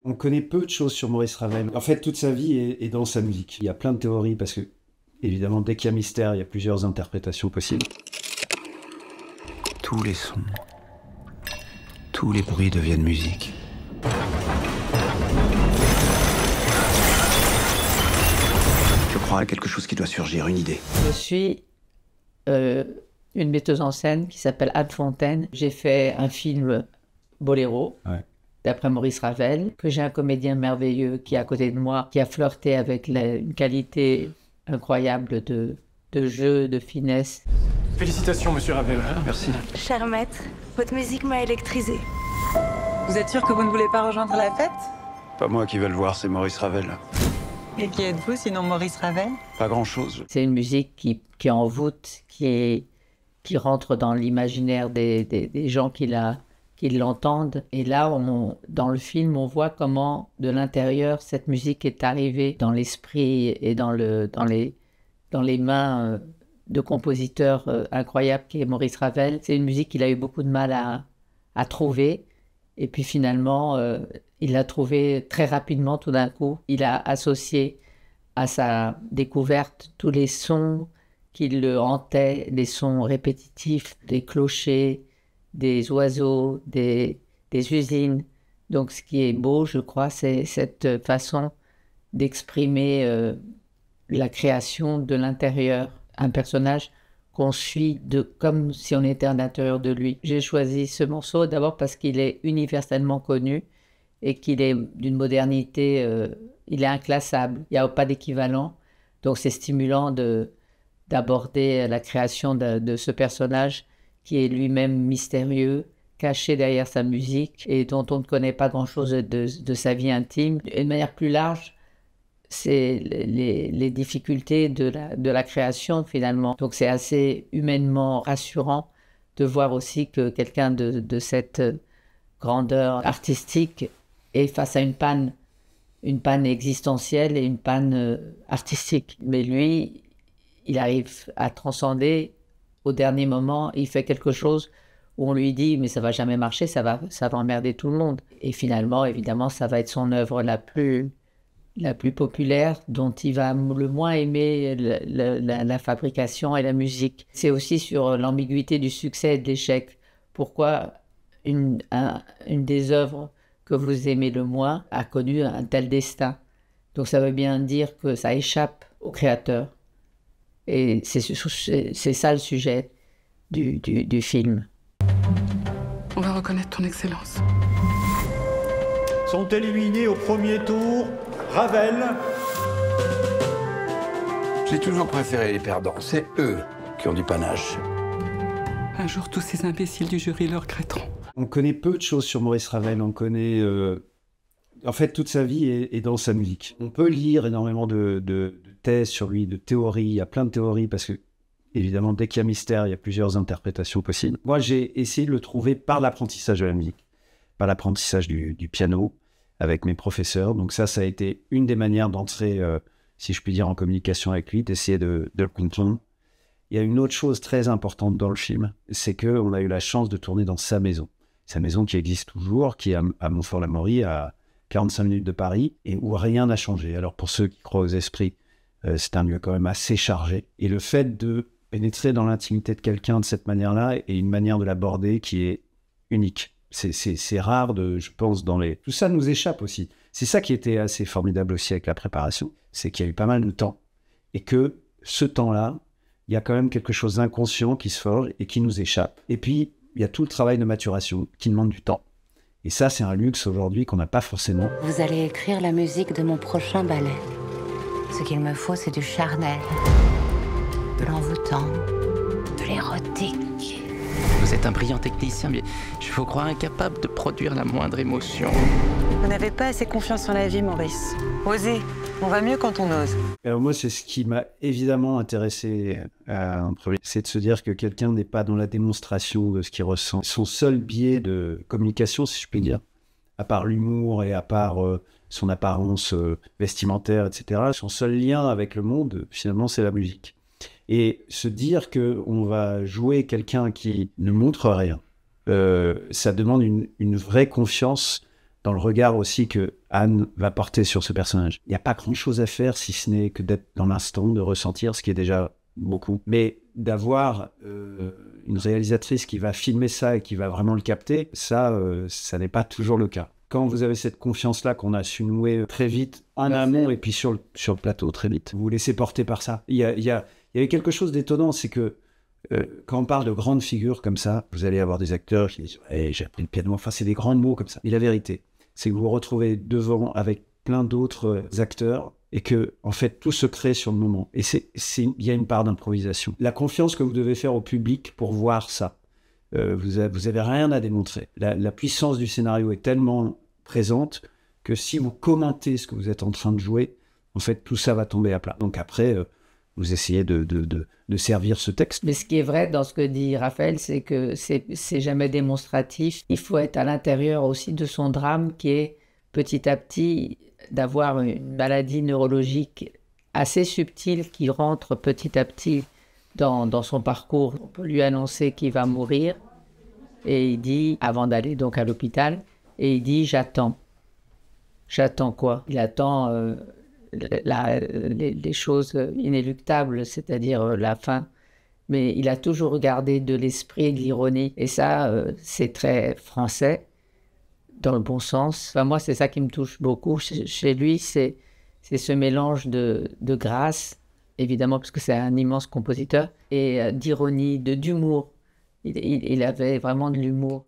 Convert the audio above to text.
On connaît peu de choses sur Maurice Ravel. En fait, toute sa vie est dans sa musique. Il y a plein de théories parce que, évidemment, dès qu'il y a mystère, il y a plusieurs interprétations possibles. Tous les sons, tous les bruits deviennent musique. Je crois à quelque chose qui doit surgir, une idée. Je suis une metteuse en scène qui s'appelle Anne Fontaine. J'ai fait un film Boléro, d'après Maurice Ravel, que j'ai un comédien merveilleux qui est à côté de moi, qui a flirté avec une qualité incroyable de jeu, de finesse. Félicitations, monsieur Ravel. Merci. Cher maître, votre musique m'a électrisé. Vous êtes sûr que vous ne voulez pas rejoindre la fête? Pas moi qui veux le voir, c'est Maurice Ravel. Et qui êtes-vous sinon Maurice Ravel? Pas grand-chose. C'est une musique qui envoûte, qui rentre dans l'imaginaire des gens qui l'entendent. Et là, dans le film, on voit comment, de l'intérieur, cette musique est arrivée dans l'esprit et dans les mains de compositeurs incroyables qui est Maurice Ravel. C'est une musique qu'il a eu beaucoup de mal à trouver. Et puis finalement, il l'a trouvée très rapidement, tout d'un coup. Il a associé à sa découverte tous les sons qui le hantaient, les sons répétitifs, des clochers, des oiseaux, des usines. Donc ce qui est beau, je crois, c'est cette façon d'exprimer la création de l'intérieur. Un personnage qu'on suit comme si on était à l'intérieur de lui. J'ai choisi ce morceau d'abord parce qu'il est universellement connu et qu'il est d'une modernité, il est inclassable, il n'y a pas d'équivalent. Donc c'est stimulant d'aborder la création de ce personnage qui est lui-même mystérieux, caché derrière sa musique et dont on ne connaît pas grand-chose de sa vie intime. Et de manière plus large, c'est les difficultés de la création finalement. Donc c'est assez humainement rassurant de voir aussi que quelqu'un de cette grandeur artistique est face à une panne existentielle et une panne artistique. Mais lui, il arrive à transcender au dernier moment, il fait quelque chose où on lui dit « mais ça va jamais marcher, ça va emmerder tout le monde ». Et finalement, évidemment, ça va être son œuvre la plus populaire, dont il va le moins aimer la fabrication et la musique. C'est aussi sur l'ambiguïté du succès et de l'échec. Pourquoi une des œuvres que vous aimez le moins a connu un tel destin? Donc ça veut bien dire que ça échappe au créateur. Et c'est ça le sujet du film. On va reconnaître ton excellence. Sont éliminés au premier tour Ravel. J'ai toujours préféré les perdants. C'est eux qui ont du panache. Un jour, tous ces imbéciles du jury le regretteront. On connaît peu de choses sur Maurice Ravel. On connaît... En fait, toute sa vie est dans sa musique. On peut lire énormément de thèses sur lui, de théories. Il y a plein de théories parce que, évidemment, dès qu'il y a mystère, il y a plusieurs interprétations possibles. Moi, j'ai essayé de le trouver par l'apprentissage de la musique, par l'apprentissage du piano, avec mes professeurs. Donc ça a été une des manières d'entrer, si je puis dire, en communication avec lui, d'essayer de le comprendre. Il y a une autre chose très importante dans le film, c'est qu'on a eu la chance de tourner dans sa maison qui existe toujours, qui est à Montfort-l'Amaury, à 45 minutes de Paris, et où rien n'a changé. Alors pour ceux qui croient aux esprits, c'est un lieu quand même assez chargé. Et le fait de pénétrer dans l'intimité de quelqu'un de cette manière-là est une manière de l'aborder qui est unique. C'est rare, je pense, Tout ça nous échappe aussi. C'est ça qui était assez formidable aussi avec la préparation, c'est qu'il y a eu pas mal de temps. Et que ce temps-là, il y a quand même quelque chose d'inconscient qui se forge et qui nous échappe. Et puis, il y a tout le travail de maturation qui demande du temps. Et ça, c'est un luxe aujourd'hui qu'on n'a pas forcément. Vous allez écrire la musique de mon prochain ballet. Ce qu'il me faut, c'est du charnel, de l'envoûtant, de l'érotique. Vous êtes un brillant technicien, mais je vous crois incapable de produire la moindre émotion. Vous n'avez pas assez confiance en la vie, Maurice. Osez, on va mieux quand on ose. Alors moi, c'est ce qui m'a évidemment intéressé en premier. C'est de se dire que quelqu'un n'est pas dans la démonstration de ce qu'il ressent. Son seul biais de communication, si je puis dire, à part l'humour et à part son apparence vestimentaire, etc., son seul lien avec le monde, finalement, c'est la musique. Et se dire qu'on va jouer quelqu'un qui ne montre rien, ça demande une vraie confiance dans le regard aussi que Anne va porter sur ce personnage. Il n'y a pas grand-chose à faire si ce n'est que d'être dans l'instant, de ressentir, ce qui est déjà beaucoup. Mais d'avoir une réalisatrice qui va filmer ça et qui va vraiment le capter, ça n'est pas toujours le cas. Quand vous avez cette confiance-là qu'on a su nouer très vite, en amont et puis sur le plateau, très vite, vous vous laissez porter par ça. Il y avait quelque chose d'étonnant, c'est que quand on parle de grandes figures comme ça, vous allez avoir des acteurs qui disent hey, « j'ai appris le piano », enfin c'est des grands mots comme ça. Mais la vérité, c'est que vous vous retrouvez devant avec plein d'autres acteurs et que, en fait, tout se crée sur le moment. Et il y a une part d'improvisation. La confiance que vous devez faire au public pour voir ça, vous avez rien à démontrer. La puissance du scénario est tellement présente que si vous commentez ce que vous êtes en train de jouer, en fait, tout ça va tomber à plat. Donc après, vous essayez de servir ce texte. Mais ce qui est vrai dans ce que dit Raphaël, c'est que c'est jamais démonstratif. Il faut être à l'intérieur aussi de son drame qui est petit à petit d'avoir une maladie neurologique assez subtile qui rentre petit à petit dans son parcours. On peut lui annoncer qu'il va mourir et il dit, avant d'aller donc à l'hôpital, et il dit « j'attends ». J'attends quoi? Il attend les choses inéluctables, c'est-à-dire la fin. Mais il a toujours gardé de l'esprit et de l'ironie. Et ça, c'est très français, dans le bon sens. Enfin, moi, c'est ça qui me touche beaucoup. Chez lui, c'est ce mélange de grâce, évidemment, parce que c'est un immense compositeur, et d'ironie, d'humour. Il avait vraiment de l'humour.